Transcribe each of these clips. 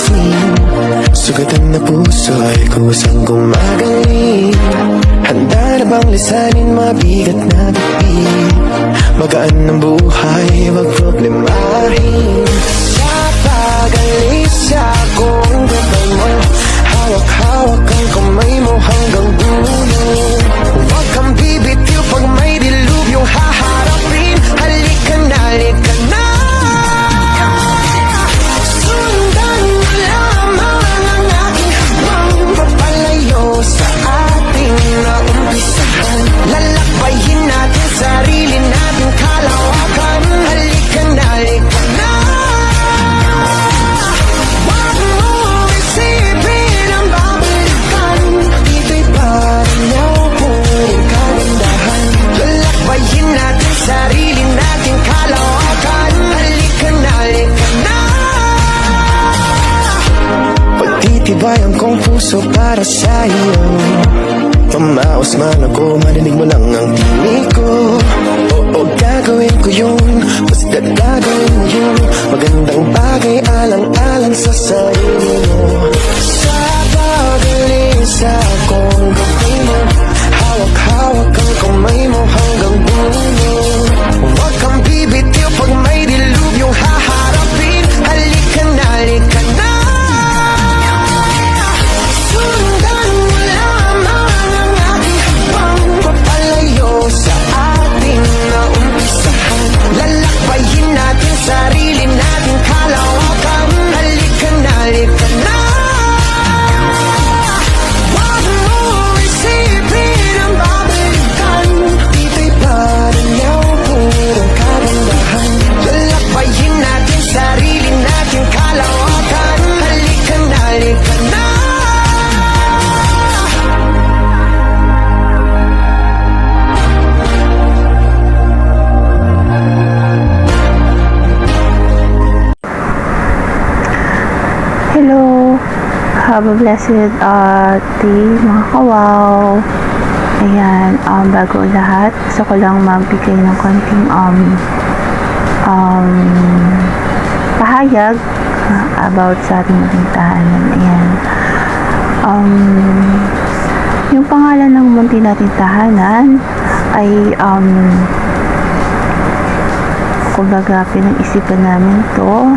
ayusin. Sugatan na puso'y kusang gumagaling. Handa na bang lisanin mabigat na bibig? Magaan ng buhay, wag problemahin. Sa pag-alis akong gabay mo, hawak-hawak ang kamay mo hanggang dulo. Huwag kang bibitiw pag may dilubyong haharapin. Halika na, halika na. Sundan mo lamang ang aking habang papalayo sa ating naumpisahan. Lalakbayin natin sarili natin kalawakan. Halika na, halika na. Huwag mo isipin ang babalikan. Dito'y paranaw puring kagandahan. Lalakbayin natin sarili natin kalawakan. Halika na, halika na. Pagtitibayan kong puso para sa iyo. Pamaos man ako, marinig mo lang ang tinig ko. Oo, gagawin ko yun, basta gagawin mo yun. Magandang bagay, alang-alang sa sarili mo. Sa pag-alis akong gawin mo, hawak-hawak ang kamay mo hanggang dulo. Huwag kang bibitiw pag may dilubyong haharapin. Halika na, halika na. Sundan mo lamang ang aking habang papalayo sa ating naumpisahan. Lalakbayin natin sarili natin kalawakan. Halika na, halika na. Huwag mo isipin ang babalikan. Dito'y paranaw purong kagandahan. Lalakbayin natin sarili natin kalawakan. Halika na, halika na. Hello! Have a blessed day mga kawaw. Ayan, bago lahat, gusto ko lang magbigay ng konting pahayag about sa ating munting tahanan. Ayan. Yung pangalan ng munting nating tahanan ay kumbaga pinag-isipan namin to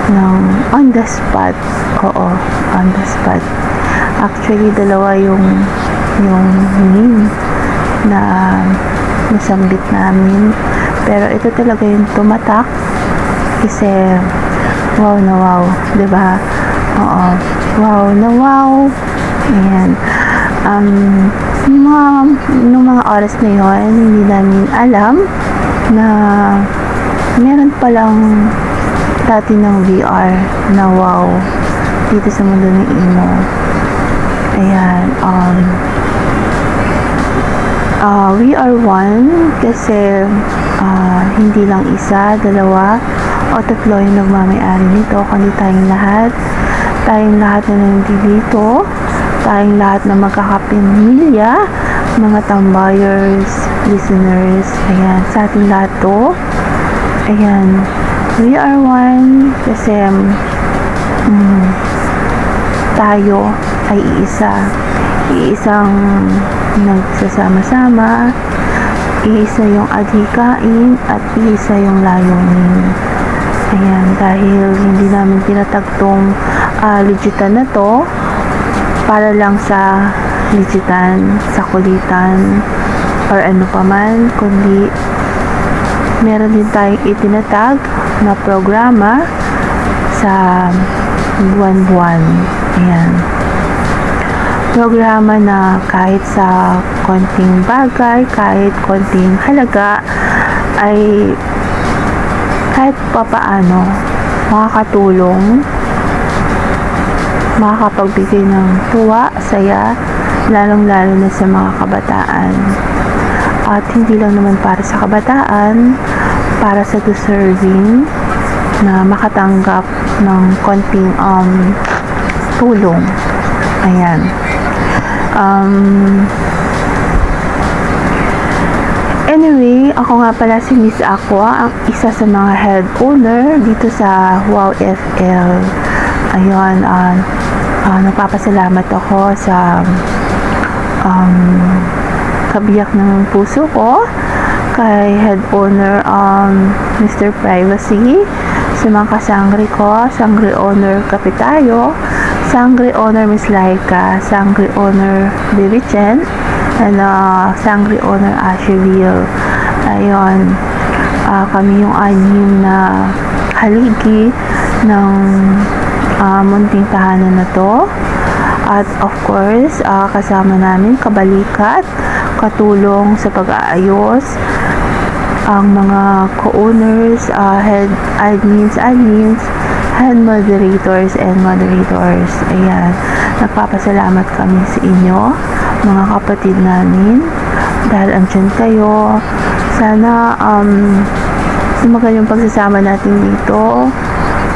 ng on the spot. Oo, on the spot. Actually, dalawa yung name na nasambit namin. Pero ito talaga yung tumatak kasi wow na wow, diba? Oo, wow na wow. Ayan. Nung mga oras na yun, hindi namin alam na meron palang dati ng VR na wow dito sa mundo ng emo. Ayan, we are one kasi hindi lang isa, dalawa o tatlo yung nagmamayari nito, kundi tayong lahat na nandito, tayong lahat na magkakapamilya, mga tambayers, listeners. Ayan, sa ating lahat to. Ayan, we are one kasi tayo ay iisang nagsasama-sama, iisa yung adhikain at iisa yung layunin. Ayan, dahil hindi namin tinatagtong legitan na to para lang sa legitan, sa kulitan or ano paman, kundi meron din tayong itinatag na programa sa buwan-buwan. Ayan. Programa na kahit sa konting bagay, kahit konting halaga, ay kahit papaano makakatulong, makakapagbigay ng tuwa, saya, lalong-lalo na sa mga kabataan. At hindi lang naman para sa kabataan, para sa deserving na makatanggap ng konting tulong. Ayan. Anyway, ako nga pala si Miss Aqua, ang isa sa mga head owner dito sa Wow FL ayun, nagpapasalamat ako sa kabiyak ng puso ko kay head owner Mr. Privacy, sa mga kasangre ko, sangre owner Kapitayo, sangre owner Miss Laika, sangre owner Baby Chen, and sangre owner Asheville. Ayun, kami yung anim na haligi ng munting tahanan na to. At of course, kasama namin kabalikat, katulong sa pag-aayos, ang mga co-owners, head admins, head moderators, and moderators. Ayan, nagpapasalamat kami sa inyo, mga kapatid namin, dahil andyan kayo. Sana sumagal yung pagsasama natin dito,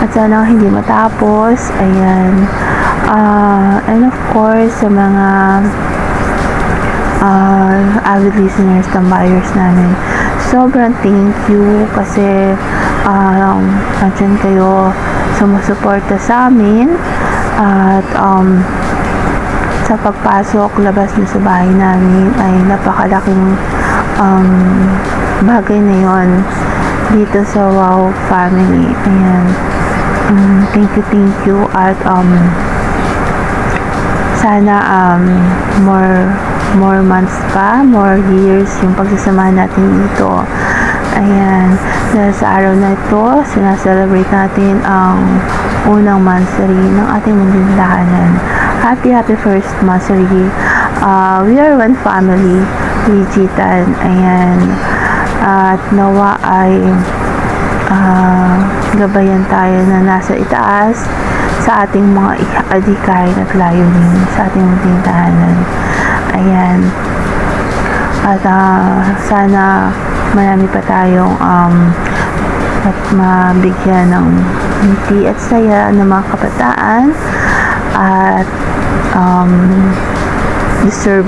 at sana hindi matapos. Ayan. And of course, sa mga avid listeners, tambayers namin, sobrang thank you kasi andyan kayo sumusuporta sa amin, at sa pagpasok, labas nyo sa bahay namin ay napakalaking bagay na yon dito sa Wow Family. Ayan. Thank you, at sana more months pa, more years yung pagsasamahan natin dito. Ayan, dahil sa araw na ito, sinaselebrate natin ang unang mansary ng ating munting tahanan. Happy first mansary. We are one family, Ligitan. Ayan, at nawa ay gabayan tayo na nasa itaas sa ating mga adhikain at layunin sa ating munting tahanan. Ayan, at sana marami pa tayong at mabigyan ng ngiti at saya ng mga kabataan, at deserve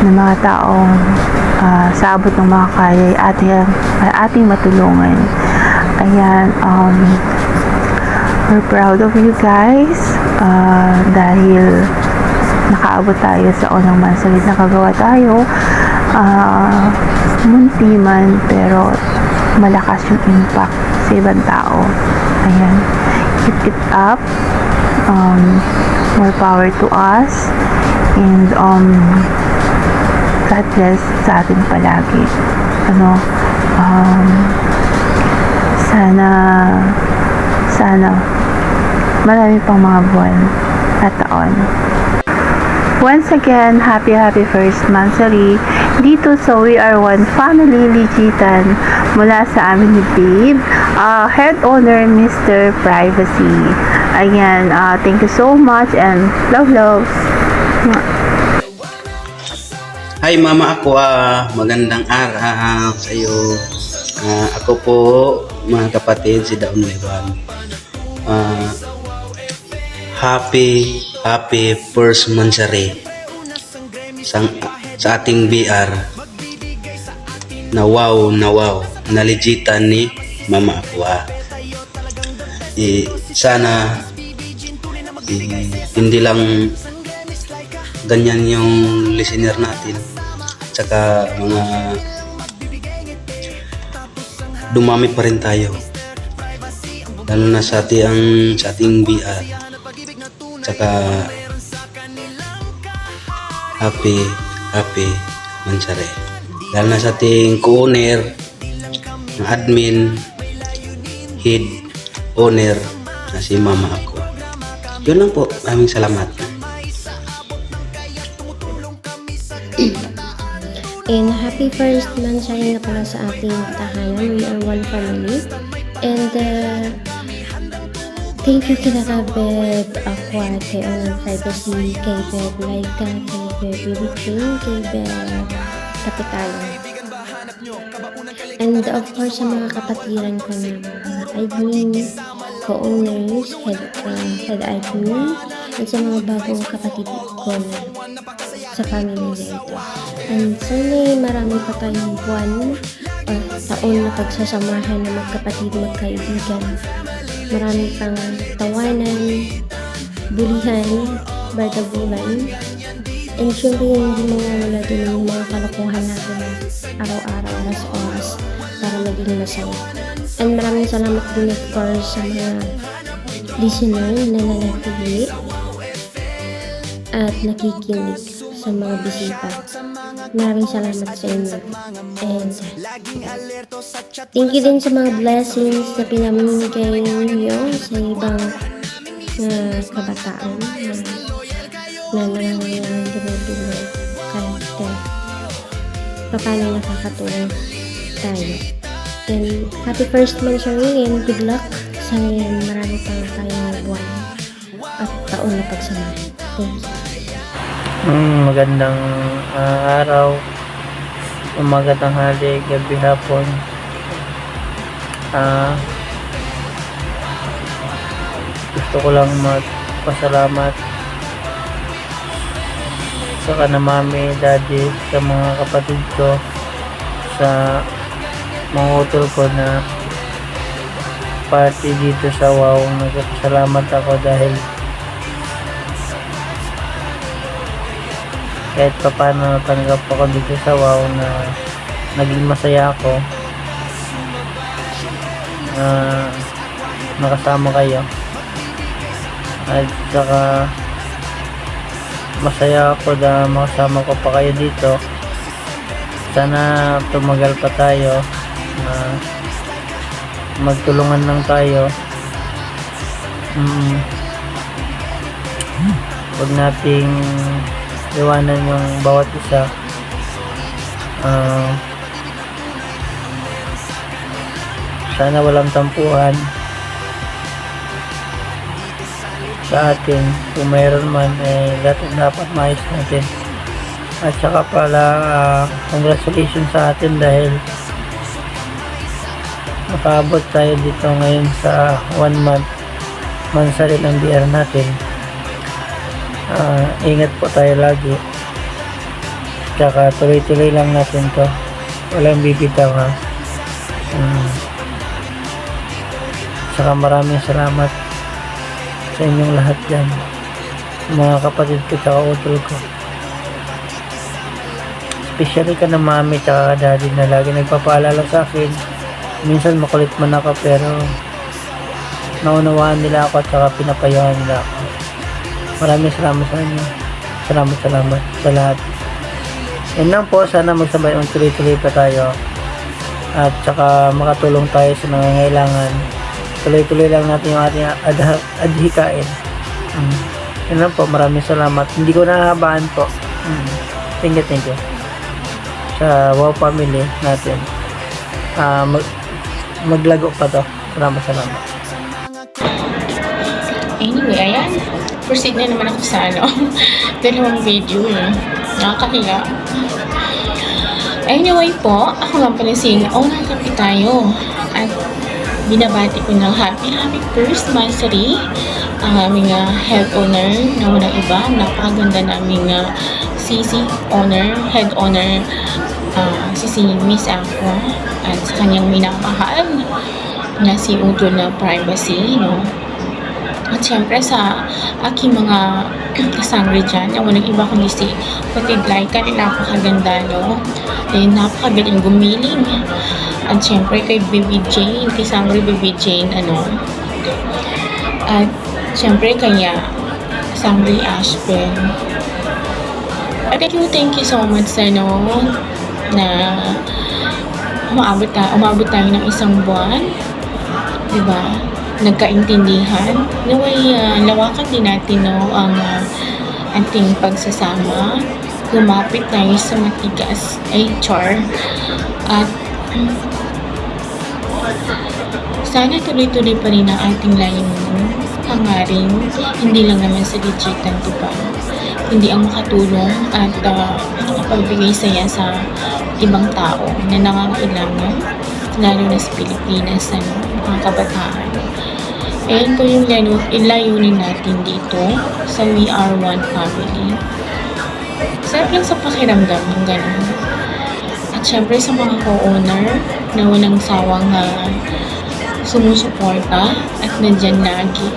ng mga taong sa abot ng mga kaya ay ating matulungan. Ayan, we're proud of you guys, dahil nakaabot tayo sa unang mansary, nakagawa tayo munti man, pero malakas yung impact sa ibang tao. Ayan, keep it up, more power to us, and God bless sa atin palagi. Sana marami pang mga buwan at taon. Once again, happy first mansary dito sa We Are One Family Ligitan, mula sa amin ni Babe, head owner Mr. Privacy. Ayan, thank you so much and love. Hi Mama ako, magandang araw sa iyo. Ako po, mga kapatid, si Daon Levan. Happy first mansary sa ating BR na wow na legitan ni Mama ako. Sana hindi lang ganyan yung listener natin, tsaka mga dumami pa rin tayo, lalo na sa ating BR, tsaka happy mansary, lalo na sa ating co-owner, admin, head owner na si Mama ako. Yun lang po, maraming salamat. And happy first mansary na pala sa ating tahanan. We are one family. And thank you kina Beb Aqua, kay Honor Privacy, kay Beb Laika, kay Beb Baby Chen, kay Beb Kapitayo. And of course, sa mga kapatiran ko na mga admin, co-owners, head admin, at sa mga bagong kapatid ko na sa family na ito. And sana marami pa tayong buwan o taon na pagsasamahan ng magkapatid, magkaibigan, marami pang tawanan, bulihan, bardagulan, and syempre hindi mawawala din yung mga kalokohan natin araw-araw, oras para maging masaya. And maraming salamat din of course sa mga listener na nanatili at nakikinig sa mga bisita. Maraming salamat sa inyo. And thank you din sa mga blessings na pinamimigay ninyo sa ibang kabataan na nangangailangan dulo-dulo kahit paano nakakatulong tayo. And happy first month and good luck sa marami pang tayong buwan at taon na pagsamahan. Thank you. Magandang araw, umaga, tanghali, gabi, hapon. Gusto ko lang magpasalamat sa kana mami, daddy, sa mga kapatid ko, sa mga utol ko na party dito sa WOW. Nagpasalamat ako dahil kahit pa paano natanggap ako dito sa WOW na naging masaya ako nakasama kayo, at saka masaya ako na makasama ko pa kayo dito. Sana tumagal pa tayo, magtulungan lang tayo. Huwag nating iwanan yung bawat isa. Sana walang tampuhan sa atin. Kung mayroon man, dapat maayos natin. At saka pala, congratulations sa atin dahil nakaabot tayo dito ngayon sa 1 month mansari ng BR natin. Ingat po tayo lagi, tsaka tuloy-tuloy lang natin to, walang bibitaw ha. Tsaka maraming salamat sa inyong lahat dyan, mga kapatid ko tsaka utol ko, especially ka na mami tsaka daddy na lagi nagpapaalala sa akin. Minsan makulit man ako pero naunawaan nila ako at saka pinapayuhan nila ako. Maraming salamat sa inyo. Salamat sa lahat. Yan lang po, sana magsabay tuloy-tuloy pa tayo at saka makatulong tayo sa nangangailangan. Tuloy-tuloy lang natin yung ating adhikain. Yan lang po, maraming salamat. Hindi ko nahahabaan po. Thank you sa WOW family natin. Maglago pa to. Salamat. Anyway, ayan. Proceed na naman ako sa dalawang video nakakahiya. Anyway po, ako lang pala si Ona Kapitayo at binabati ko ng happy first monthsary ang aming head owner na walang iba, napakaganda naming CC owner, head owner, si Miss Aqua, at sa kanyang minamahal na si Utol na privacy, no? At syempre sa aking mga kasangre dyan, na walang iba kundi si Patid Laika, napakaganda, no? Napakagaling gumiling. At syempre kay Baby Jane, kay Sangre Baby Jane, at syempre kaya Sangre Ashben. At thank you so much sa na umabot tayo ng isang buwan, diba? Nagkaintindihan, naway lawakan din natin ang ating pagsasama, lumapit tayo sa matigas HR, at sana tuloy-tuloy pa rin ang ating layunin, hangarin, hindi lang naman sa digital, diba? Hindi ang makatulong at makapagbigay saya sa ibang tao na nangangailangan, lalo na sa Pilipinas, mga kabataan. And po yung layunin natin dito sa We Are One Family. Sarap lang sa pakiramdam yung gano'n. At syempre sa mga co-owner na walang sawang sumusuporta at nandyan lagi.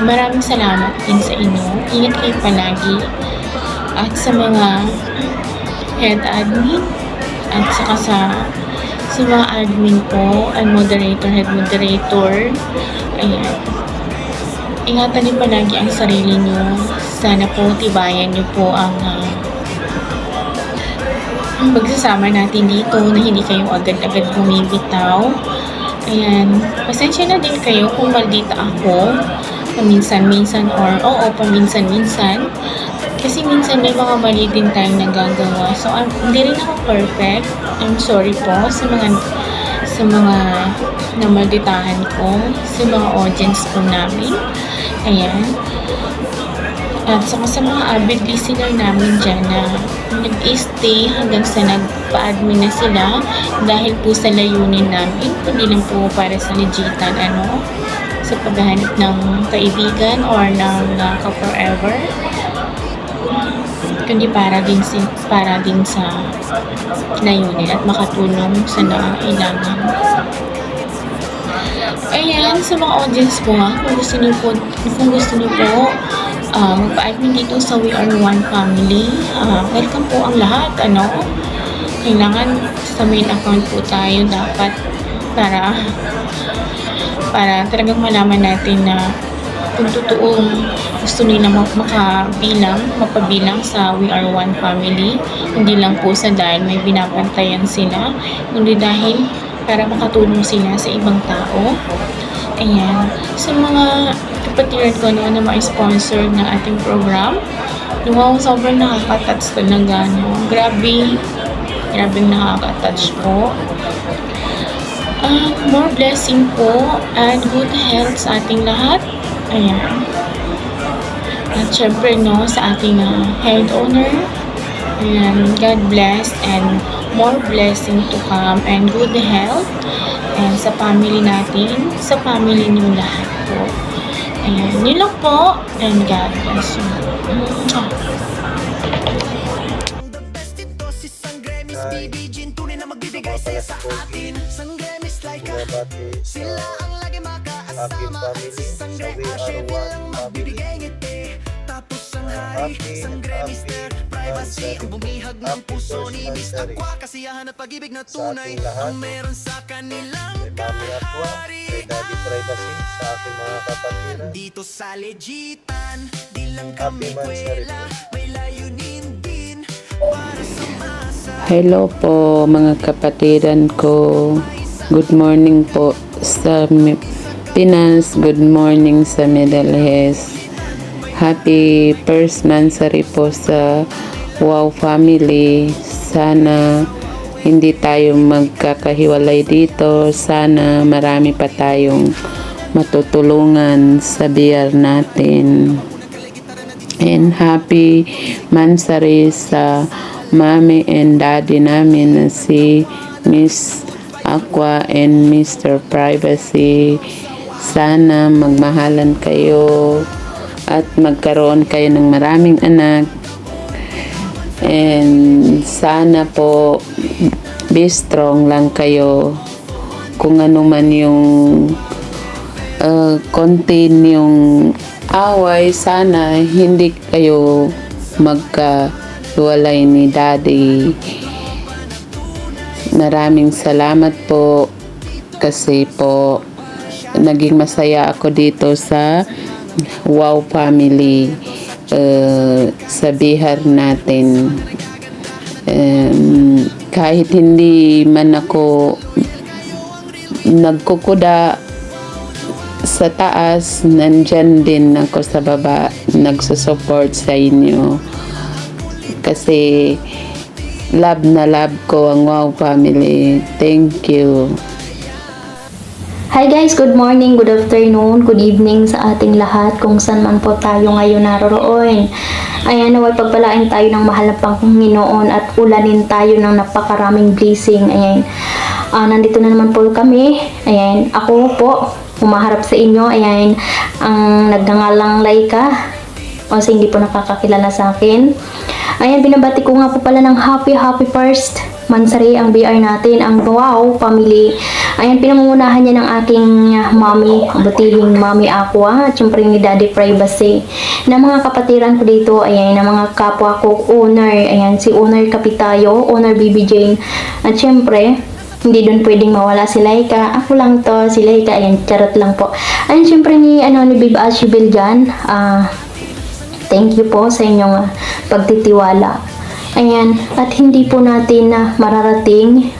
Maraming salamat din sa inyo. Ingat kayo palagi. At sa mga head admin at saka sa mga admin po and moderator, head moderator. Ayan. Ingatan niyo palagi ang sarili niyo. Sana po tibayan niyo po ang pagsasama natin dito na hindi kayo agad-agad bumibitaw. Ayan. Pasensya na din kayo kung maldita ako. Paminsan-minsan or paminsan-minsan. Kasi minsan may mga mali din tayong nagagawa. So, hindi rin ako perfect. I'm sorry po sa mga namalditahan ko, sa mga audience po namin. Ayan. At saka sa mga avid listener namin dyan na nag-stay hanggang sa nagpa-admin na sila dahil po sa layunin namin. Hindi lang po para sa legitan, sa paghahanap ng kaibigan or ng ka-forever. Kundi para din sa layunin at makatulong sa nangangailangan. Ayan, sa mga audience po kung gusto niyo po magpa-admin dito sa We Are One Family, welcome po ang lahat, kailangan sa main account po tayo dapat para talagang malaman natin na kung totoong gusto nila mapabilang sa We Are One Family, hindi lang po sa dahil may binabantayan sila, kundi dahil para makatulong sila sa ibang tao. Ayan. Sa mga kapatiran ko na ma-sponsor ng ating program, sobrang nakaka-touch talaga. Grabe nakaka-touch po. More blessing po and good health sa ating lahat. Ayan. At syempre sa ating health owner, ayan, God bless and more blessing to come and good health. And sa family natin, sa family niyo lahat po. Ayan, yun lang po. And God bless you. Sila ang lagi makaasama sa We Are One Family. Tapos ang hari, sangre mister, privacy, bumihag ng puso ni Miss Aqua, kasiyahan at pag-ibig na tunay ang meron sa kanilang kahari. Daddy privacy sa aking mga kapatiran. Dito sa legitan, di lang kami kwela, may layunin din para sa masa. Hello po mga kapatiran ko. Good morning po sa Pinas. Good morning sa Middle East. Happy first monthsary po sa Wow Family. Sana hindi tayo magkakahiwalay dito. Sana marami pa tayong matutulungan sa biyar natin. And happy monthsary sa mommy and daddy namin na si Miss Aqua and Mr. Privacy. Sana magmahalan kayo at magkaroon kayo ng maraming anak, and sana po be strong lang kayo kung ano man yung contain yung away. Sana hindi kayo magkahiwalay ni daddy. Maraming salamat po kasi po naging masaya ako dito sa Wow Family, sa bihar natin. Kahit hindi man ako nagkukuda sa taas, nandyan din ako sa baba, nagsusupport sa inyo kasi love na love ko ang Wow Family. Thank you. Hi guys, good morning, good afternoon, good evening sa ating lahat kung saan man po tayo ngayon naroroon. Ayan, naway pagpalain tayo ng mahal na Panginoon at ulanin tayo ng napakaraming blessing. Ayan, nandito na naman po kami. Ayan, ako po, umaharap sa inyo. Ayan, ang nagngangalang Laika. Kasi hindi po nakakakilala sa akin. Ayan, binabati ko nga po pala ng happy first monthsary ang BR natin, ang Wow Family. Ayan, pinangungunahan niya ng aking mommy, butiling mommy Aqua, at syempre ni Daddy Privacy. Na mga kapatiran ko dito, ayan, na mga kapwa ko owner, ayan, si owner Kapitayo, owner BB Jane, at syempre, hindi doon pwedeng mawala si Laika. Ako lang to, si Laika, ayan, charot lang po. Ayan, syempre ni Bib Ashibel dyan, thank you po sa inyong pagtitiwala. Ayan, at hindi po natin mararating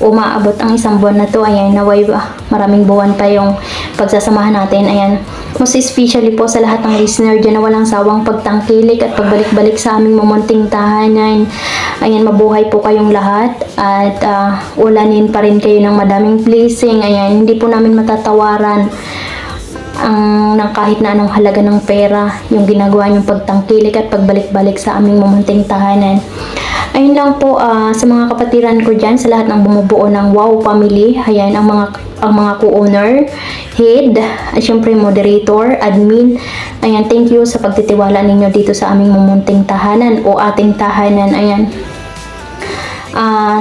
umaabot ang isang buwan na to. Ayan, naway maraming buwan pa yung pagsasamahan natin. Ayan, most especially po sa lahat ng listener dyan na walang sawang pagtangkilik at pagbalik-balik sa aming mamunting tahanan. Ayan, mabuhay po kayong lahat at ulanin pa rin kayo ng madaming blessing. Ayan, hindi po namin matatawaran ng kahit na anong halaga ng pera yung ginagawa niyong pagtangkilik at pagbalik-balik sa aming mamunting tahanan. Ayun lang po sa mga kapatiran ko dyan, sa lahat ng bumubuo ng Wow Family. Ayan, ang mga co-owner, head, at syempre moderator, admin. Ayan, thank you sa pagtitiwala ninyo dito sa aming mamunting tahanan o ating tahanan. Ayan.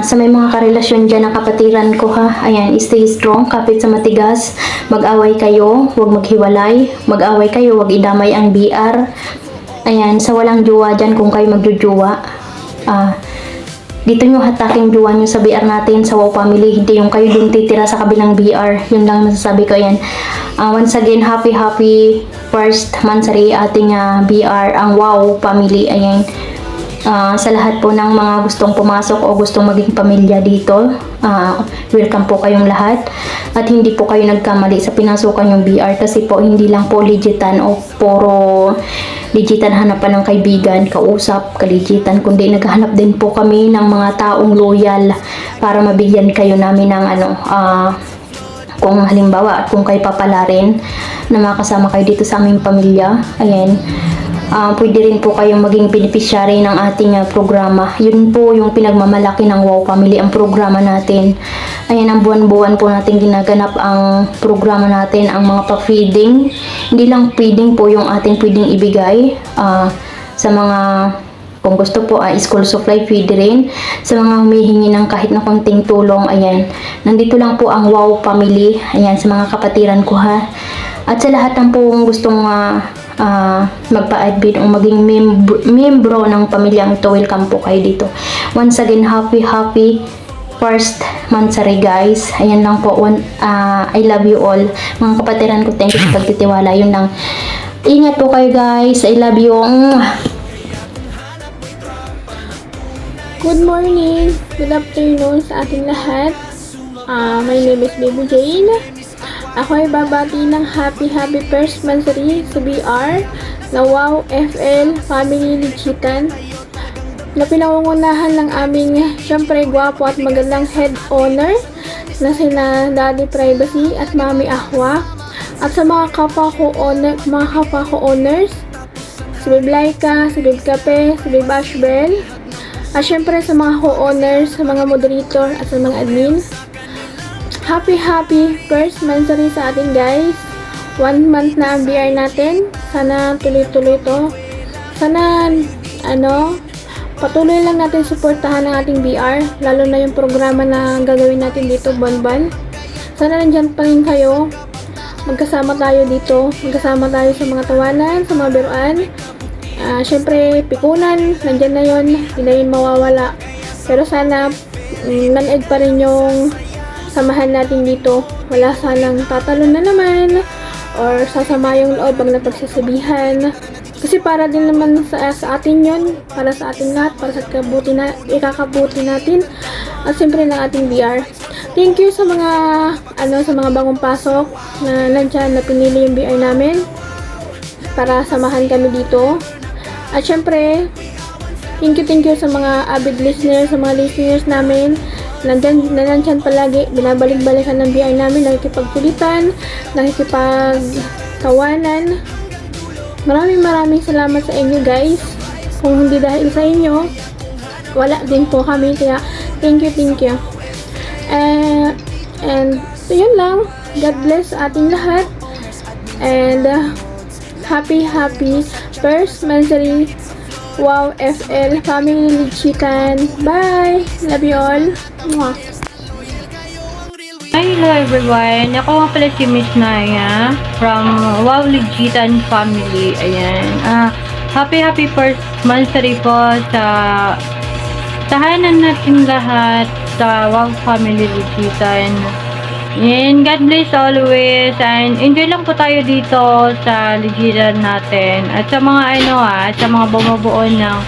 Sa may mga karelasyon dyan ng kapatiran ko ha, ayan, stay strong, kapit sa matigas, mag-away kayo, huwag maghiwalay, mag-away kayo, huwag idamay ang BR. Ayan, sa walang jowa dyan, kung kayo magjujuwa, dito nyo hataking jowa nyo sa BR natin, sa Wow Family, hindi yung kayo dun titira sa kabilang BR. Yun lang masasabi ko. Ayan, once again, happy first monthsary ating BR, ang Wow Family. Ayan, sa lahat po ng mga gustong pumasok o gustong maging pamilya dito, welcome po kayong lahat, at hindi po kayo nagkamali sa pinasukan yung BR, kasi po hindi lang po legitan o puro legitan hanapan ng kaibigan, kausap, kalegitan, kundi naghahanap din po kami ng mga taong loyal para mabigyan kayo namin ng kung halimbawa at kung kayo papalarin na makasama kayo dito sa aming pamilya. Ayan, pwede rin po kayong maging beneficiary ng ating programa. Yun po yung pinagmamalaki ng Wow Family, ang programa natin. Ayan, ang buwan-buwan po natin ginaganap ang programa natin, ang mga pa-feeding. Hindi lang feeding po yung ating pwedeng ibigay sa mga, kung gusto po, school supply, feed rin. Sa mga humihingi ng kahit na konting tulong, ayan, nandito lang po ang Wow Family. Ayan, sa mga kapatiran ko ha. At sa lahat ng po gustong magpa-admit o maging membro ng pamilyang ito, welcome po kayo dito. Once again, happy first monthsary guys. Ayan lang po. I love you all. Mga kapatiran ko, thank you sa pagtitiwala. Yun lang. Ingat po kayo guys. I love you. Good morning, good afternoon sa ating lahat. My name is Baby Jane. Ako ay babati ng happy first monthsary sa BR na Wow FL Family Lichitan, na pinangungunahan ng aming syempre gwapo at magandang head owner na sina Daddy Privacy at Mami Aqua, at sa mga kapwa ko owners, si Bib Laika, si Bib Kape, si Bib Ashbel, at syempre sa mga co-owners, sa mga moderator at sa mga admin. Happy first monthsary sa ating guys. 1 month na ang BR natin. Sana tuloy-tuloy to. Sana patuloy lang natin suportahan ang ating BR, lalo na yung programa na gagawin natin dito buwan-buwan. Sana nandyan pa rin kayo. Magkasama tayo dito. Magkasama tayo sa mga tawanan, sa mga biruan. Syempre, pikunan, nandyan na yun. Hindi na yun mawawala. Pero sana nan-ed pa rin yung samahan natin dito. Wala sanang tatalon na naman or sasama yung loob pag napagsasabihan. Kasi para din naman sa atin yun, para sa ating lahat, para sa ikakabuti natin at siyempre ng ating BR. Thank you sa mga sa mga bagong pasok na nandyan, na pinili yung BR namin para samahan kami dito. At siyempre, thank you sa mga avid listeners, sa mga listeners namin nandyan palagi, binabalik-balikan ng BR namin, nakikipagkulitan, nakikipagtawanan. Maraming salamat sa inyo guys. Kung hindi dahil sa inyo, wala din po kami. Kaya thank you. And yun lang. God bless ating lahat. And happy first monthsary Wow FL Family Lichitan. Bye! Love you all. Mwah. Hi, hello everyone. Ako nga pala si Miss Naya from Wow Legitan Family. Ayan. Happy first monthsary po sa tahanan natin lahat sa Wow Family Legitan. And God bless always, and enjoy lang po tayo dito sa Legitan natin. At sa mga sa mga bumubuo ng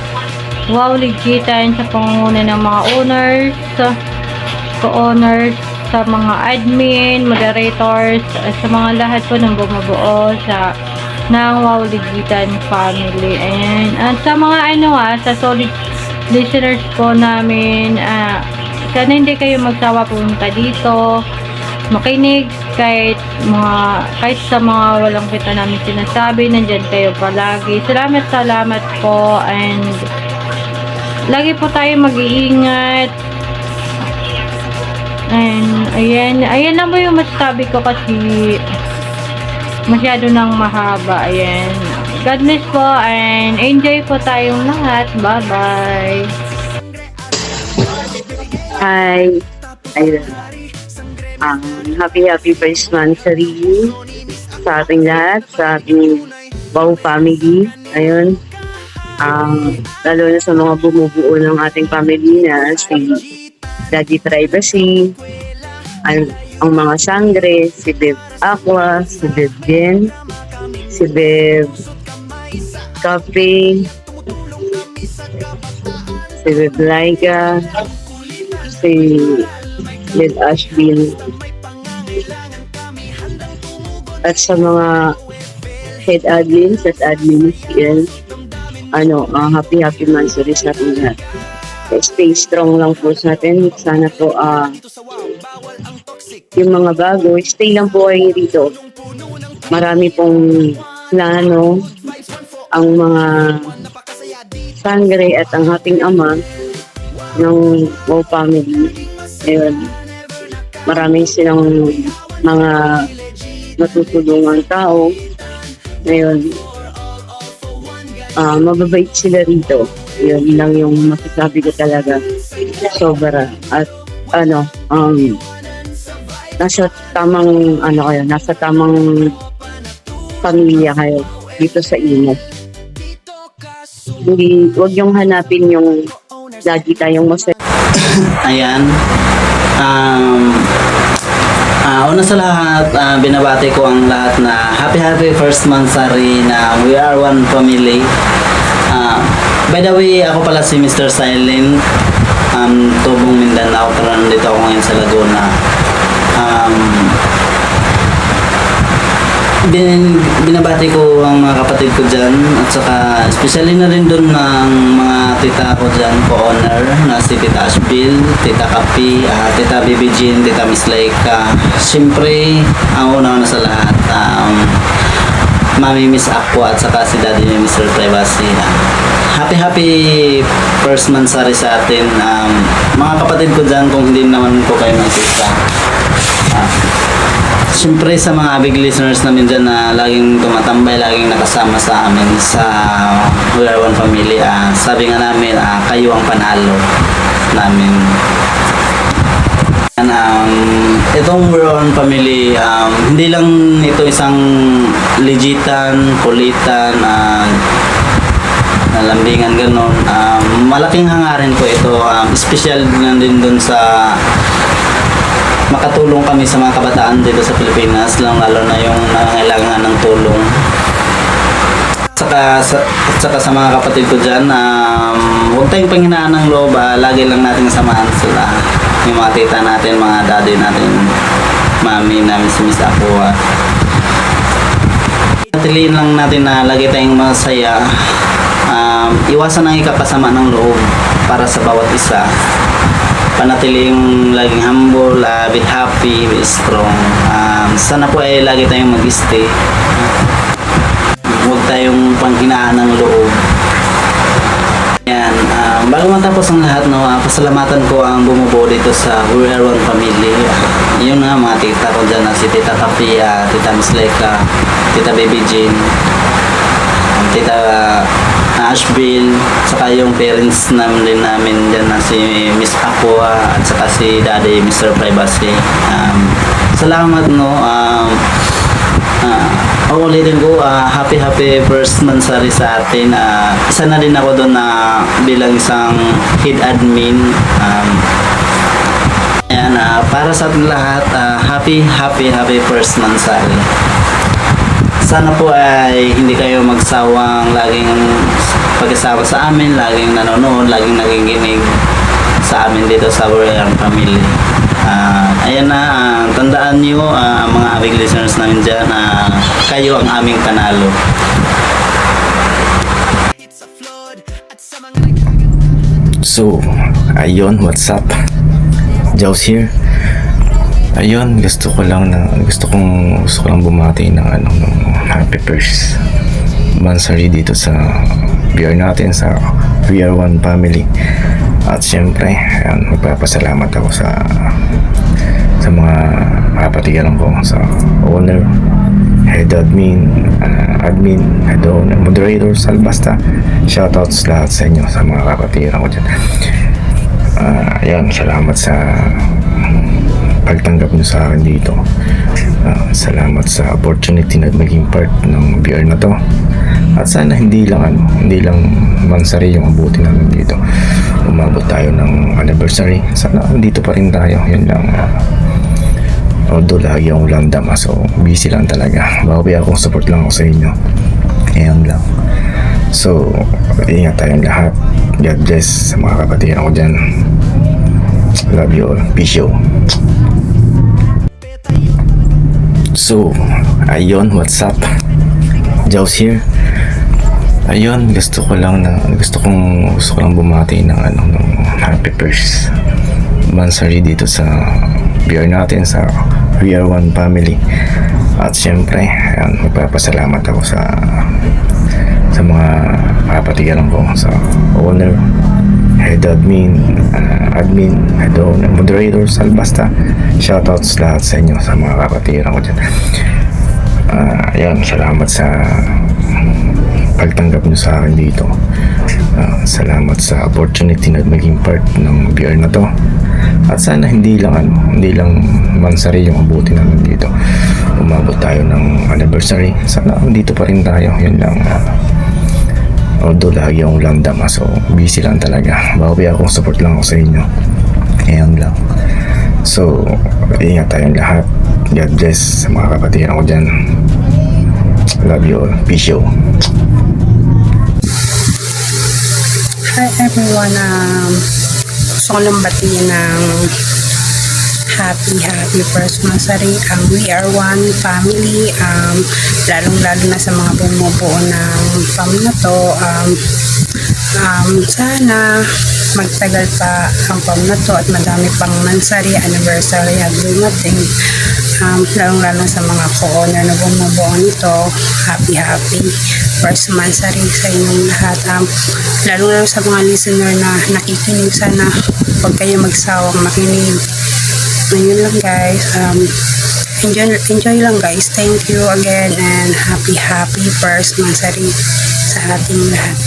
Wow Legitan, sa pangunguna ng mga owners, co-owners, sa mga admin, moderators, sa mga lahat po ng bumubuo ng Wow Legitan Family. And at sa mga sa solid listeners po namin, sana hindi kayo magsawa pumunta dito, makinig kahit sa mga walang kita namin sinasabi, nandyan kayo palagi. Salamat po, and lagi po tayo mag-iingat. And ayan lang po yung masasabi ko kasi masyado nang mahaba. Ayan. God bless po, and enjoy po tayong lahat. Bye-bye. Hi. Ayun. Happy first monthsary sa ating lahat, sa ating Wow Family. Ayun. Lalo na sa mga bumubuo ng ating family na si Daddy Privacy, ang mga sangre, si Beb Aqua, si Beb Jen, si Beb Cafe, si Beb Laika, si Beb Ashville, at sa mga head admins at admins yan, happy monthsary sa ating lahat. Stay strong lang po sa atin. Sana po yung mga bago, stay lang po kayo dito. Marami pong plano ang mga sangre at ang ating ama ng Wow Family. Ayun. Marami silang mga matutulungan tao. Ngayon, mababait sila rito. Yun lang yung masasabi ko talaga. Sobra. At nasa tamang nasa tamang pamilya kayo dito sa Imo. Huwag yung hanapin yung lagi tayong masaya. Ayan. Una sa lahat, binabati ko ang lahat na happy first monthsary na we are one family. By the way, ako pala si Mr. Silent, Tubong Mindanao, pero nandito ako ngayon sa Laguna. Binabati ko ang mga kapatid ko dyan, at saka especially na rin doon ng mga tita ko dyan, co-owner na si Tita Ashville, Tita Kapi, Tita Baby Jean, Tita Miss Laika. Siyempre, ang una sa lahat, Mami Miss Aqua at saka si Daddy ni Mr. Privacy. Happy first monthsary sa atin. Mga kapatid ko dyan, kung hindi naman ko kayo nakita. Siyempre sa mga big listeners namin dyan na laging tumatambay, laging nakasama sa amin sa We Are One Family. Sabi nga namin, kayo ang panalo namin. Itong We Are One Family, hindi lang ito isang legitan, kulitan, lambingan, gano'n. Malaking hangarin po ito. Special na din dun sa makatulong kami sa mga kabataan dito sa Pilipinas, lalo na yung nangangailangan ng tulong. At saka sa mga kapatid ko dyan, huwag tayong panghinaan ng loob, lagi lang natin samahan sila. Yung mga tita natin, mga daddy natin, mami namin, si Miss Aqua. Natiliin lang natin na lagi tayong masaya. Iwasan ang ikakasama ng loob para sa bawat isa. Panatiling laging humble, be happy, be strong. Sana po ay lagi tayong mag-stay. Huwag tayong panghinaan ng loob. Yan. Bago matapos ang lahat, pasalamatan ko ang bumubuo dito sa We Are One Family. Yun nga, mga tita ko dyan, si Tita Kapi, Tita Miss Laika, Tita Baby Jean, Tita Ashville, saka yung parents namin dyan na si Miss Aqua at saka si Daddy Mr. Privacy. Salamat no. Ulitin ko, happy first mansari sa atin. Isa na din ako doon na bilang isang head admin. Ayan, para sa ating lahat, happy first mansari. Sana po ay hindi kayo magsawang laging pag-asawa sa amin, laging nanonood, laging nakikinig sa amin dito sa Royal Family. Ayan na, tandaan nyo mga big listeners namin dyan, kayo ang aming panalo. So, ayun, what's up? Jaws here. Ayun, gusto ko lang bumati ng happy first mansari dito sa VR natin, sa VR1 family. At syempre, ayan, magpapasalamat ako sa mga kapatiran ko, sa owner, head admin, head owner, moderators, basta shoutouts lahat sa inyo, sa mga kapatiran ko dyan. Ayan, salamat sa pagtanggap nyo sa akin dito. Salamat sa opportunity na maging part ng VR na to. At sana hindi lang mansari yung abutin namin dito. Umabot tayo ng anniversary. Sana dito pa rin tayo. Yun lang. Although lagi akong landam, so busy lang talaga. Bawi akong support lang ako sa inyo. Ayan lang. So, ingat tayong lahat. God bless sa mga kapatiran ko dyan. Love you all. Peace out. So, ayun, what's up? Jaws here. Ayun, gusto ko lang bumati ng happy first mansari dito sa VR natin, sa VR1 family. At syempre, ayan, magpapasalamat ako sa mga kapatiran ko, sa owner, head admin, head owner, moderators, basta shoutouts lahat sa inyo, sa mga kapatiran ko dyan. Ayan, salamat sa pagtanggap nyo sa akin dito. Salamat sa opportunity na maging part ng VR na to. At sana hindi lang mansari yung abutin namin dito. Umabot tayo ng anniversary. Sana dito pa rin tayo. Yun lang. Although lagi akong landam, so busy lang talaga. Bawi akong support lang ako sa inyo. Ayan lang. So, ingat tayong lahat. God bless sa mga kapatiran ko dyan. Love you all. Peace out. Hi everyone, gusto ko lang batiin ng happy first mansari ang VR1 family, lalong-lalo na sa mga bumubuo ng family na to. Sana magtagal pa ang family na to at madami pang mansari, anniversary at dumating. Lalong-lalo sa mga co-owner na bumubuo nito. Happy first mansari sa inyong lahat. Lalong-lalo sa mga listener na nakikinig, sana huwag kayo magsawang makinig. Ayun lang guys, enjoy lang guys. Thank you again and happy first mansari sa ating lahat.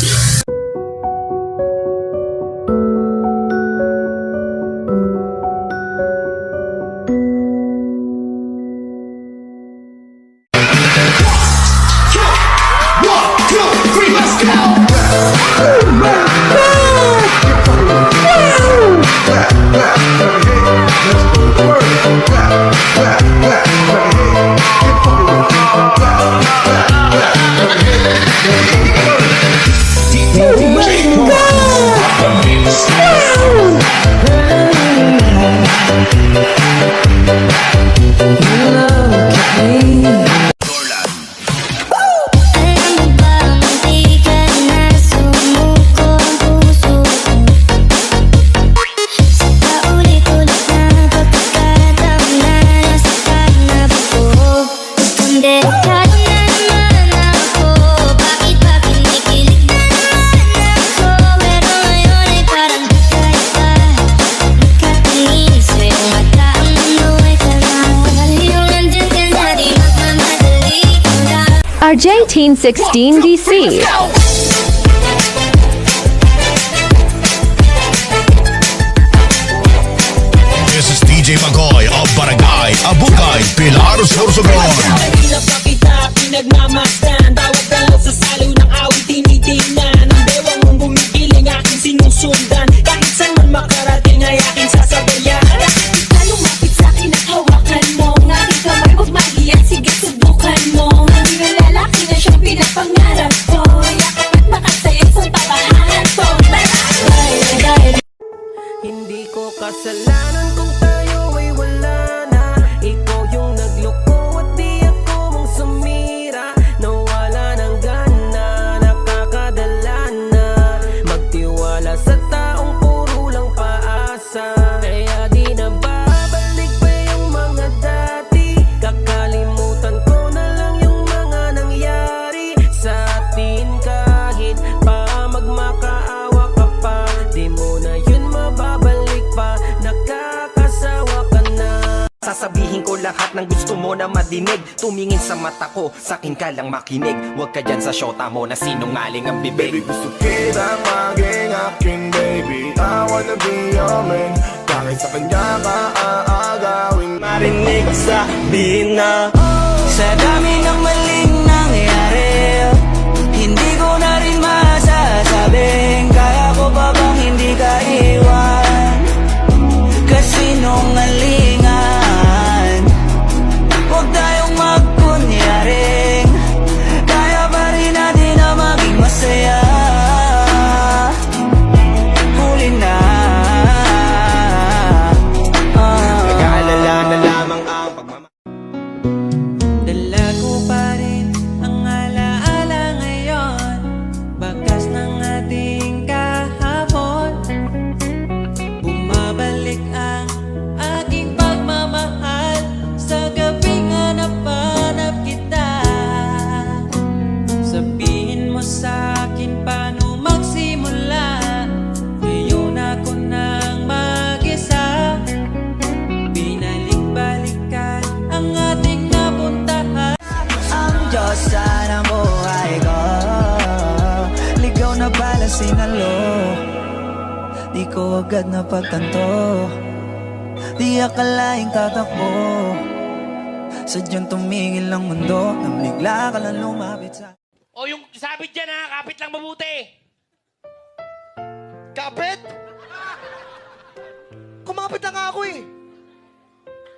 RJ Teen 16 DC. Timagoy of Barangay Abugay, Pilar Sorsogon. Kanina pa kita pinagmamasdan, bawat dalaw sa saliw ng awit tinitingnan. Ang bewang mong gumigiling aking sinusundan, kahit saan man makarating ay aking sasabayan. Ka lumapit sa'kin at hawakan mo ang aking kamay, huwag mahiyan, sige subukan mo. Hindi na lalaki na siyang pinapangarap ko, yakap at makasaya sa tabahan ko. Hindi ko kasalanan kung tayo ay wala na. Ikaw yung nagloko at di ako mong sumira. Nawala ng gana, nakakadala na magtiwala sa taong puro lang paasa. Kaya di na babalik pa yung mga dati, kakalimutan ko na lang yung mga nangyari sa atin. Kahit pa magmakaawa ka pa, di mo na yun mababalik pa, nakakasawa ka na. Sasabihin ko lahat ng gusto mo na madinig. Tumingin sa mata ko, sakin ka lang makinig. Huwag ka dyan sa syota mo na sinungaling ang bibig. Baby, gusto kitang maging aking baby. I wanna be your man. Kahit sa kanya ka aagawin. Marinig sabihin na sa dami ng maling nangyari, hindi ko na rin masasabing kaya ko pa bang hindi ka iwan. Kasinungalingan, huwag tayong magkunyaring kaya pa rin natin na maging masaya. Huli na, Nag-aalala na lamang ang dala ko pa rin ang alaala ngayon, bakas ng ating kahapon. Bumabalik ang aking pagmamahal sa gabing hanap-hanap kita. Sabihin mo sa'kin paano magsimula, ngayon ako nang mag-isa. Binalik-balikan ang ating napuntahan. Ang Diyos sana buhay ko, ligaw na pala sinalo. Di ko agad napagtanto, di akalaing tatakbo. Sadyang tumingin lang mundo, nang bigla ka lang lumapit sa... O yung sabit dyan ha, kapit lang mabuti. Kapit? Kumapit lang ako eh.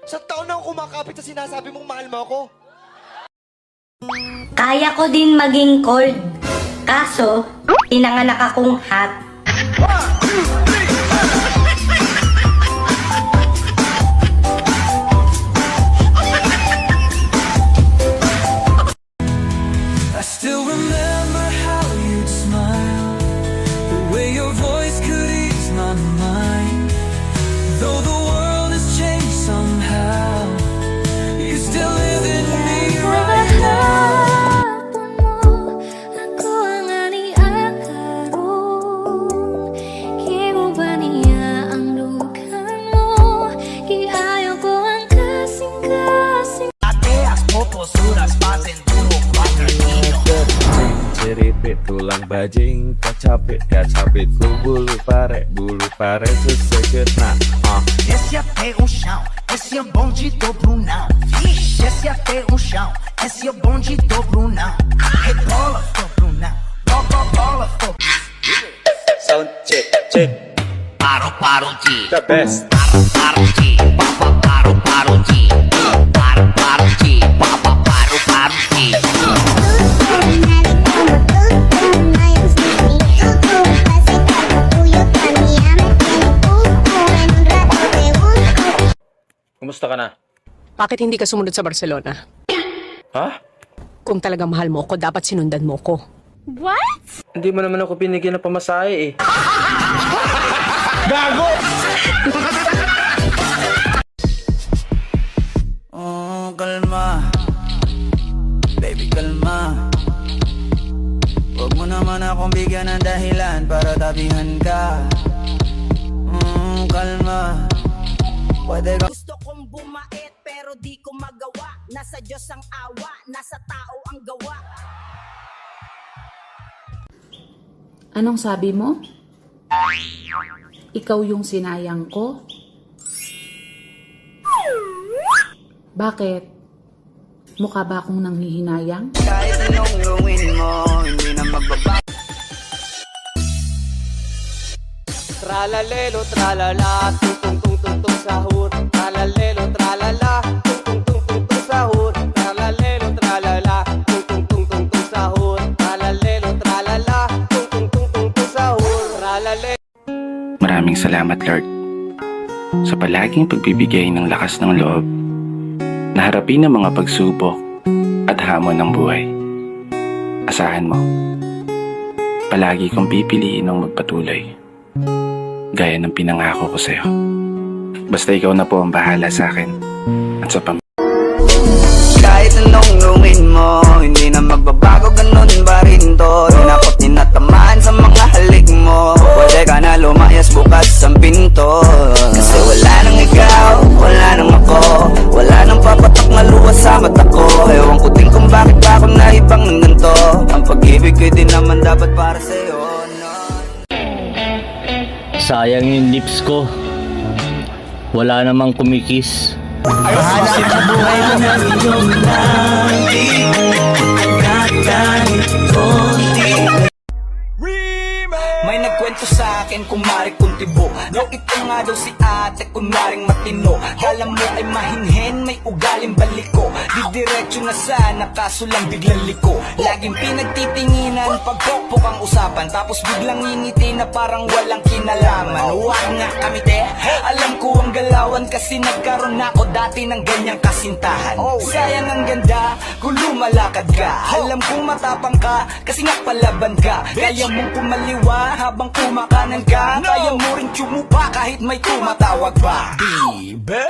Sa taon na ako kumakapit sa sinasabi mong mahal mo ako. Kaya ko din maging cold, kaso pinanganak akong hot. I still remember how you'd smile, the way your voice could ease my mind. Though the world has changed somehow, you still live in me right now. Ako ang ani-akaroon, kibo ba niya ang lukan mo? Kiayaw ko ang kasing-kasing. Ateas, poposuras, pasen duro, cuaternido. Ceripit tulang bajing, kacapit ku bulu pare seseged na. Esse até o chão, esse é bonde do Brunão. Vixe, esse até o chão, esse é bonde do Brunão. Rebola, do Brunão, bola, do... Sound check, check. Paro, G. The best. Paro, G. Papa, paro, G. Paro, G. Papa, paro, G. Kumusta ka na? Bakit hindi ka sumunod sa Barcelona? Ha? Kung talagang mahal mo ko, dapat sinundan mo ko. What? Hindi mo naman ako binigyan ng pamasahe eh. Gago! Oh, kalma. Baby, kalma. Huwag mo naman akong bigyan ng dahilan para tabihan ka. Kalma. Pwede ka... Gusto kong bumait pero di ko magawa. Nasa Diyos ang awa, nasa tao ang gawa. Anong sabi mo? Ikaw yung sinayang ko? Bakit? Mukha ba akong nanghihinayang? Kahit anong gawin mo, hindi na magbabago. Tralalelo, tralala, tung tung tung tung sahur. Tralalelo, tralala, tung tung tung tung sahur. Tralalelo, tralala, tung tung tung tung tung sahur. Tralalelo, tralala, tung tung tung tung tung sahur. Tralalelo. Maraming salamat, Lord, sa palaging pagbibigay ng lakas ng loob na harapin ang mga pagsubok at hamon ng buhay. Asahan mo, palagi kong pipiliin ng magpatuloy, gaya ng pinangako ko sa'yo. Basta ikaw na po ang bahala sa akin at sa Kahit anong gawin mo, hindi na magbabago, ganun ba rin to? Tinakot tinatamaan sa mga halik mo. Pwede ka na lumayas, bukas ang pinto. Kasi wala nang ikaw, wala nang ako, wala nang papatak na luha sa mata ko. Ewan ko din kung bakit ba ako naibang ng ganito. Ang pag-ibig ko din naman dapat para sa'yo, no? Sayang yung lips ko. Wala namang kumikis. Bahala sa buhay mo na iyong lagi. Agad kahit konti. May nagkwento sa akin kung mari kong tibo. No, ito nga daw si ate kunwaring matino. Alam mo ay mahinhen, may ugaling baliko. Didiretso na sana kaso lang biglang liko. Laging pinagtitinginan pag pokpok ang usapan. Tapos biglang ngingiti na parang walang kinalaman. Huwag nga kami te, alam ko ang galawan. Kasi nagkaroon ako dati ng ganyang kasintahan. Sayang ang ganda kung lumalakad ka. Alam kong matapang ka kasi nga palaban ka. Kaya mong kumaliwa habang kumakanan ka. Kaya mo rin tsumupa kahit may tumatawag pa. Baby?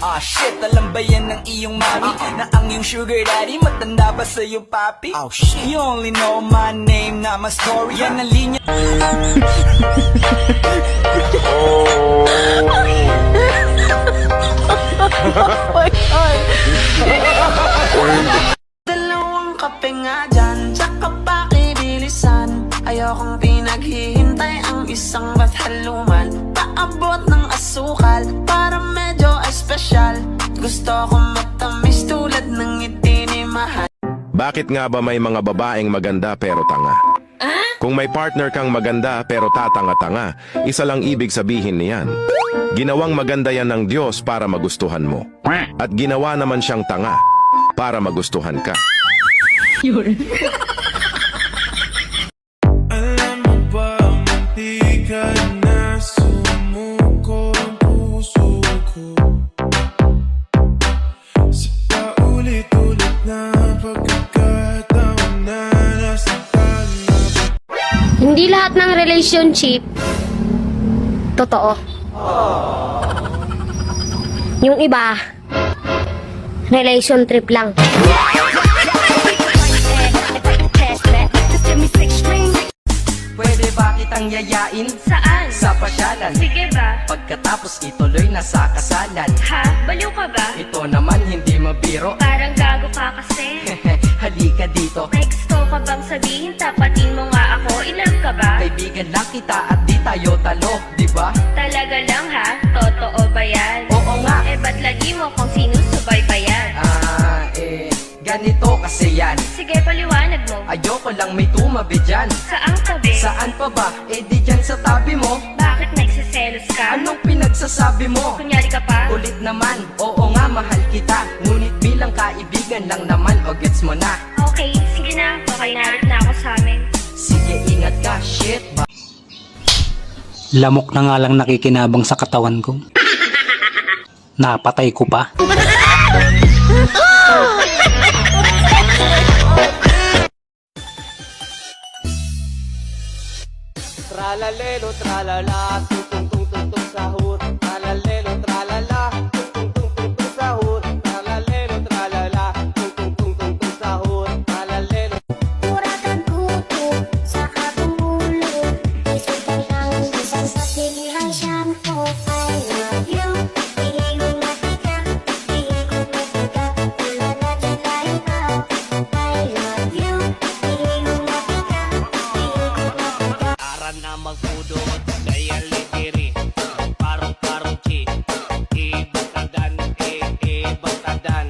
Ah shit, alam ba yan ng iyong mami? Na ang iyong sugar daddy matanda ba sa'yo papi? Oh shit, you only know my name, not my story. Yan ang linya. Dalawang kape nga dyan, tsaka pakibilisan. Ayokong pinaghihintay ang isang bathaluman. Paabot ng asukal para medyo espesyal. Gusto kong matamis tulad ng ngiti ni mahal. Bakit nga ba may mga babaeng maganda pero tanga? Kung may partner kang maganda pero tatanga-tanga, isa lang ibig sabihin niyan. Ginawang maganda yan ng Diyos para magustuhan mo. At ginawa naman siyang tanga para magustuhan ka. Alam mo ba, munti ka na sumuko ang puso ko. Sa paulit-ulit na pagkakataon na nasaktan na. Hindi lahat ng relationship totoo. Yung iba, relation trip lang. Pwede ba kitang yayain? Saan? Sa pasyalan. Sige ba? Pagkatapos ituloy na sa kasalan. Ha? Baliw ka ba? Ito naman hindi mabiro. Parang gago ka kasi. Halika dito. May gusto ka bang sabihin? Tapatin mo nga ako. Ilan ka ba? Kaibigan lang kita at di tayo talo, di ba? Talaga lang ha? Totoo ba yan? Oo nga. Eh ba't lagi mo kung sinusubaybayan? Ganito kasi yan. Sige, paliwanag mo. Ayoko lang may tumabi dyan. Saan tabi? Saan pa ba? Eh di dyan sa tabi mo. Bakit nagsiselos ka? Anong pinagsasabi mo? Kunyari ka pa? Ulit naman, oo nga mahal kita. Ngunit bilang kaibigan lang naman, o gets mo na. Okay, sige na. Okay, narit na ako sa amin. Sige, ingat ka, shit ba? Lamok na nga lang nakikinabang sa katawan ko. Napatay ko pa. Tralalelo, tralala, tung tung tung tung tung sahur. Tralalelo, tralala, tung tung tung tung sahur. Tralalelo, tralala, tung tung tung tung tung sahur. Tralalelo. Murakan kuto sa akong ulo. Isipin ang isang sa pilihan shampoo. I love you. Iingong matika. Iingong matika. Wala na dyan na ikaw. I love you. Iingong matika. Iingong matika. Aran na magpudot, kaya ligiri. Parang-parang chi. Ibatadan, ibatadan.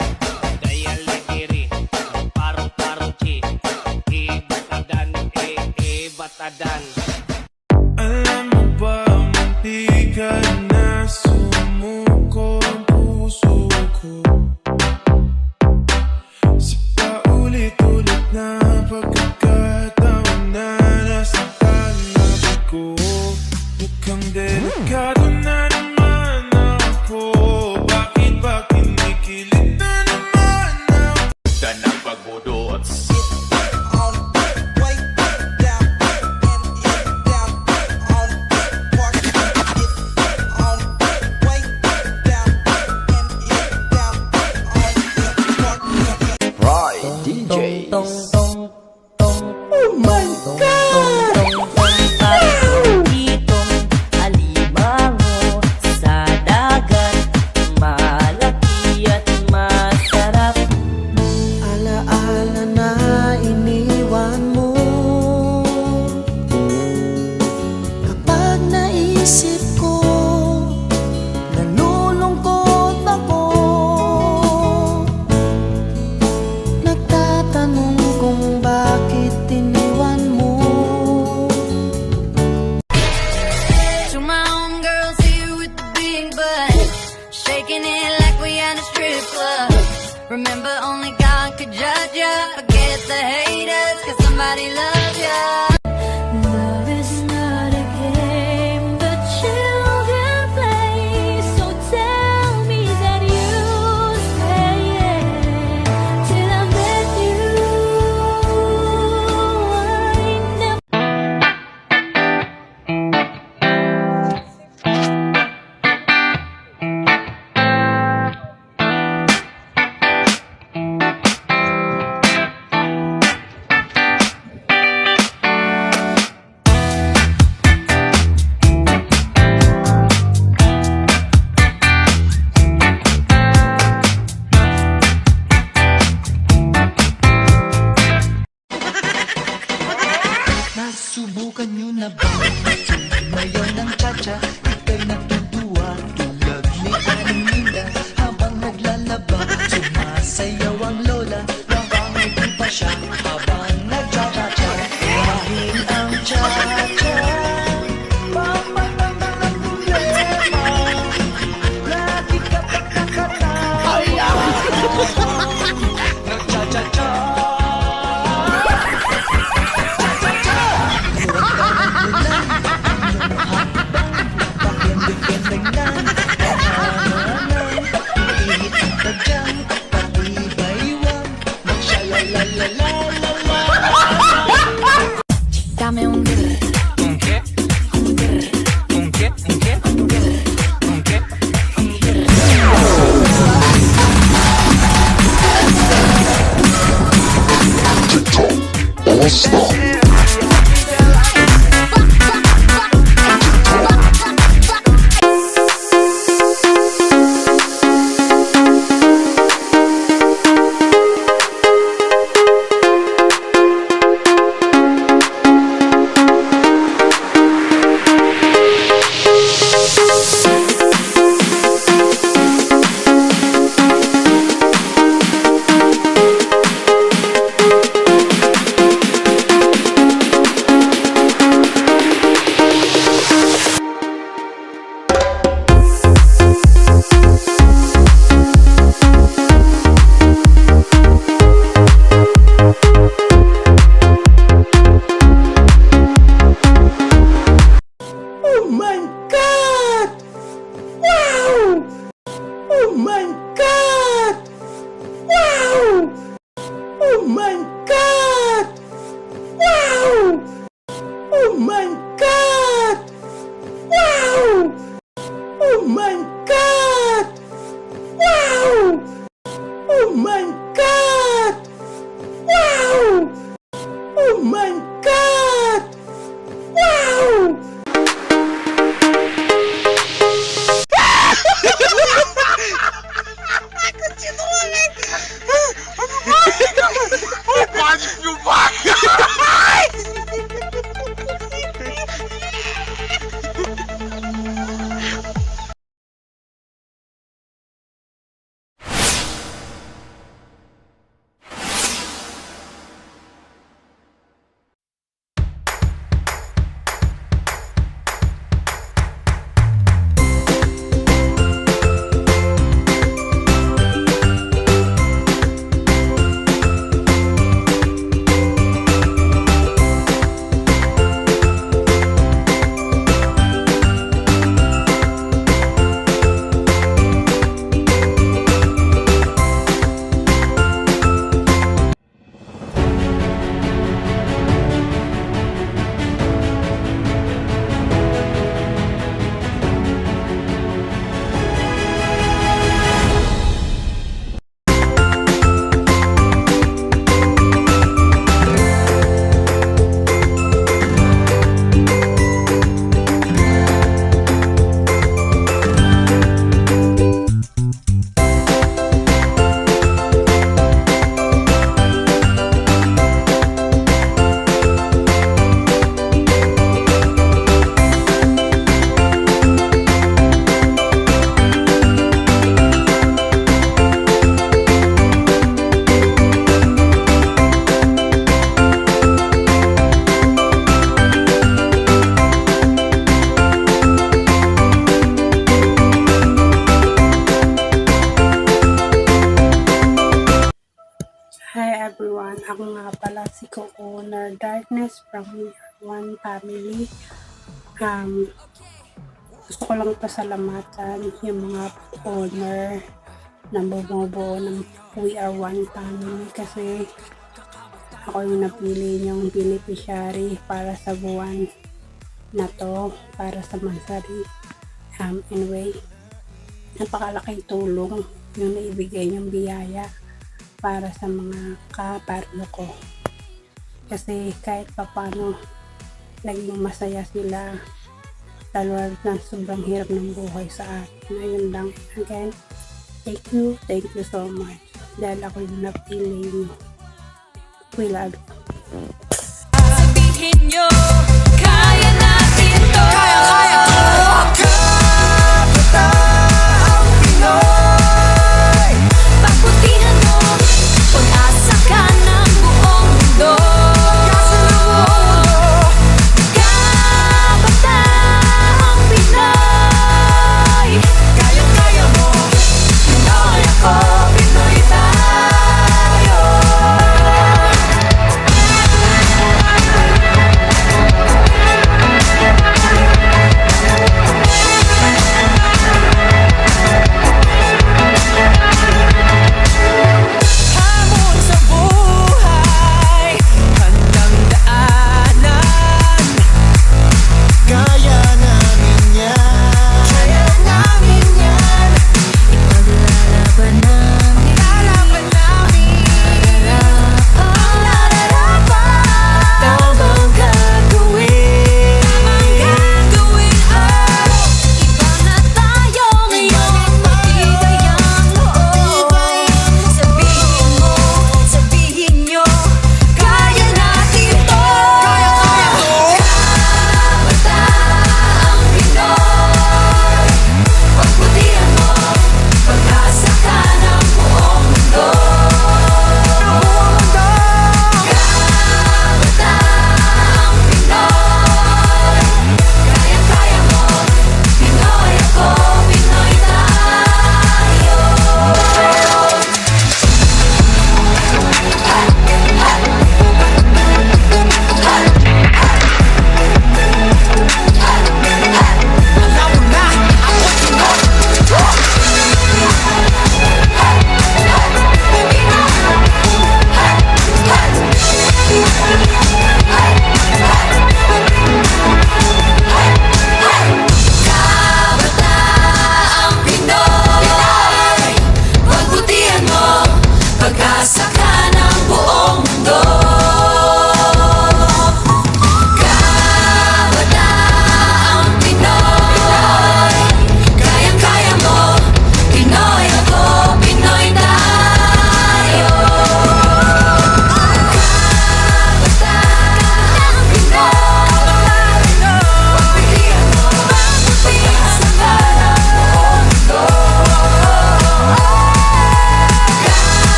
kapitan. Alam mo ba, munti ka na sumuko ang puso ko sa paulit-ulit na pagkakataon na nasaktan ako. Mukhang delikado na naman ako. Bakit ba kinikilig na naman ako? Dan ang pagbudo at Right, DJ. Oh my God! Itong alimango sa dagat, malaki at masarap. Alaala na iniwan mo. Kapag naisip ko, nalulungkot ako. Nagtatanong kung bakit iniwan mo. To my own girls here with the big butt, shaking it like we at a strip club. Remember, only God could judge ya. Forget the haters, cause somebody loves ya. Love is not a game that children play. So tell me that you stay till I met you. I never Nasubukan nyo na ba? Ngayon ng cha-cha, ika'y natutuwa. Tulad ni Aling Linda, habang naglalaba, sumasayaw ang lola. Nakangiti pa siya habang nagcha-cha-cha. Dahil ang cha-cha, pampatanggal ng problema. Lagi ka pag nakatawa. Nagcha-cha-cha. Dame un grr. ¿Un qué? Un grr. ¿Un qué? ¿Un qué? Un grr. ¿Un qué? Un grr. Darkness from We Are One Family. Gusto ko lang pasalamatan yung mga owner na bumubuo ng We Are One Family kasi ako yung napili yung beneficiary para sa buwan na to, para sa Mansari. Anyway, napakalaking tulong yung naibigay yung biyaya para sa mga kapartner ko. Kasi kahit papano naging masaya sila, lalo na sobrang hirap ng buhay sa atin. Ayun lang. Again, thank you so much. Dahil ako yung napili niyo. We love you. Sabihin nyo, kaya natin to. Kaya ko. Kapatang Pinoy. Pagbutihan mo, pag-asa ka ng buong mundo. Kapatang Pinoy. Kaya mo, Pinoy ako, Pinoy tayo.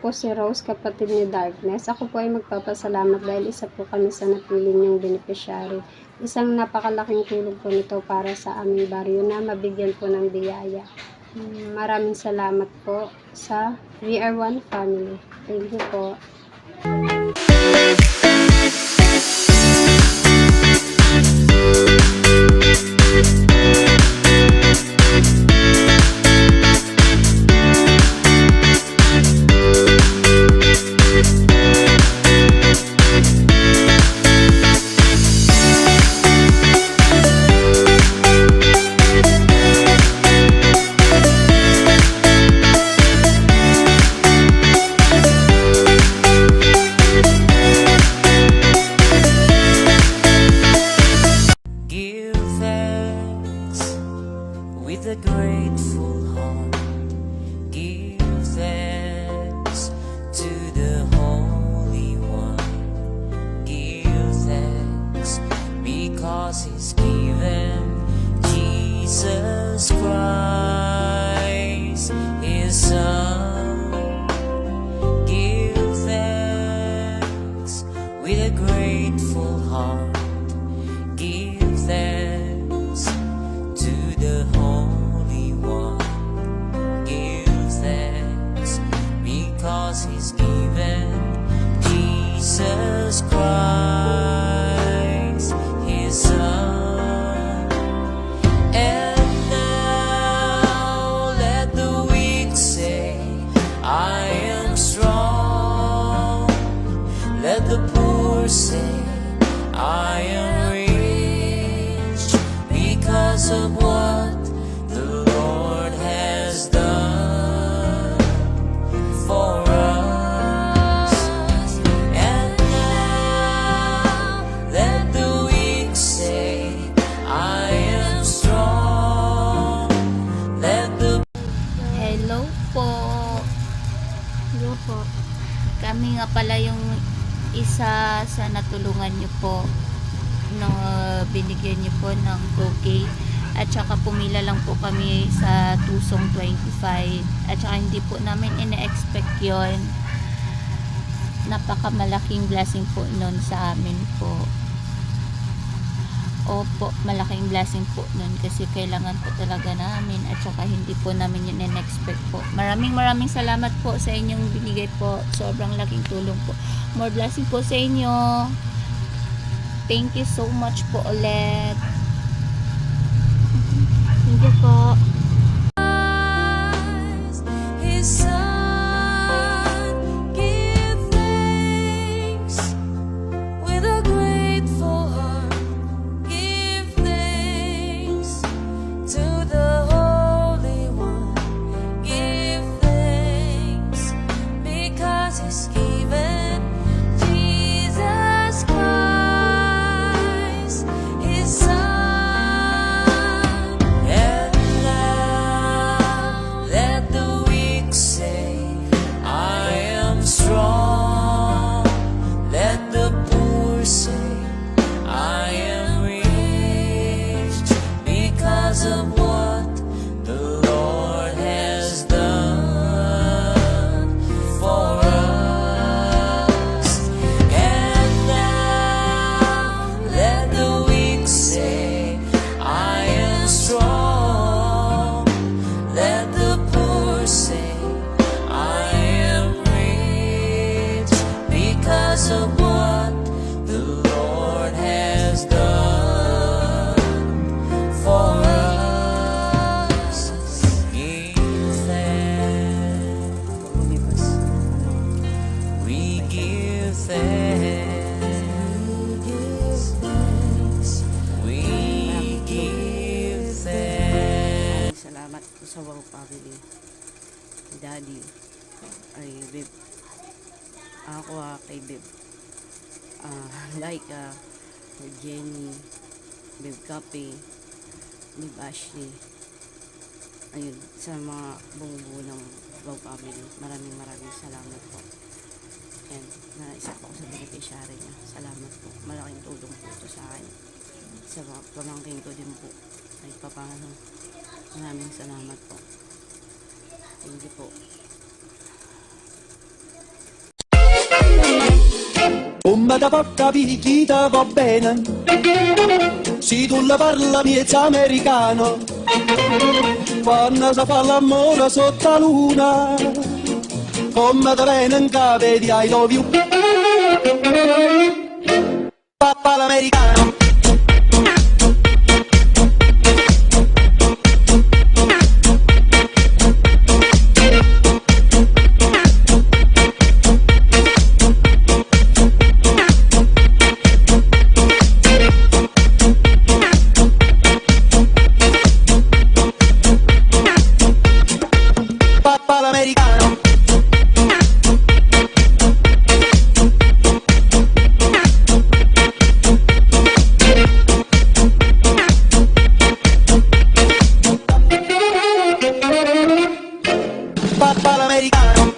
po si Rose, kapatid ni Darkness. Ako po ay magpapasalamat dahil isa po kami sa napili niyong beneficiary. Isang napakalaking tulong po nito para sa aming baryo na mabigyan po ng biyaya. Maraming salamat po sa VR1 family. Thank you po. Give thanks with a grateful heart. Give thanks to the Holy One. Give thanks because He's given Jesus Christ, His Son. Give thanks with a grateful heart. Give thanks to the Holy One. Give thanks because He's given Jesus Christ, His Son. And now let the weak say, I am strong. Let the poor say, I am rich because of what the Lord has done for us. And now let the weak say, I am strong. Let the Hello po. Hello po. Kami nga pala yung isa sa natulungan niyo po na binigyan niyo po ng 2K at saka pumila lang po kami sa tusong 25 at saka hindi po namin ina-expect yon. Napakamalaking blessing po nun sa amin po. Opo, malaking blessing po nun kasi kailangan po talaga namin at saka hindi po namin yun in-expect po. Maraming salamat po sa inyong binigay po. Sobrang laking tulong po. More blessing po sa inyo. Thank you so much po ulit. Thank you po. His Son. Give thanks with a grateful heart. Give thanks to the Holy One. Give thanks because He's given Jesus Christ, His Son. And now let the weak say, I am strong. Let the poor say, I am rich because of what the Lord has done for us. And now let the weak say, I am strong. Let the poor say, I am rich because of what the Lord has done for us. Give thanks. We give thanks. We give thanks. Salamat po sa Wow Family. Daddy, ay Beb. Ako kay Beb. Laika, Jenny, Beb Kape, Beb Ashley. Ayun, sa mga bumubuo ng Wow Family. Maraming salamat po. Yan, na isa po ako sa beneficiary niya. Salamat po. Malaking tulong po ito sa akin. Sa mga pamangkin ko din po. Ay papaano. Maraming salamat po. Thank you po. mamma da porta picchita va bene. Se tu la parla miezza americano, quando si fa l'amore sotto la luna, come te viene in capo di I love you. Papà l'americano. Papà l'americano. Papà l'americano.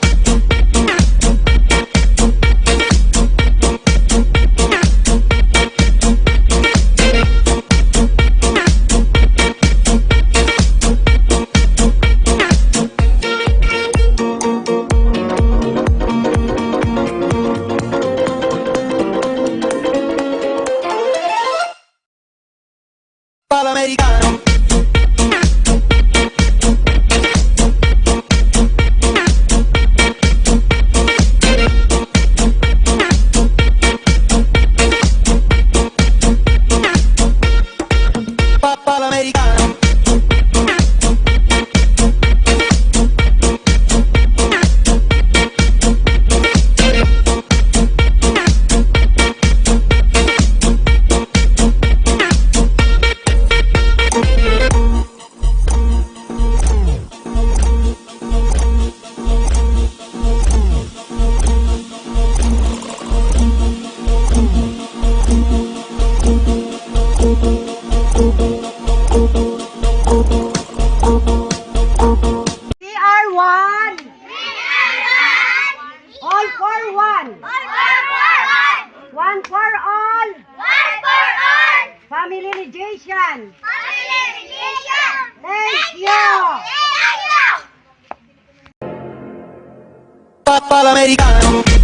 Papà l'americano. Papà l'americano. We are one. All for one. One for all. Family religion. Thank you. Papà l'americano.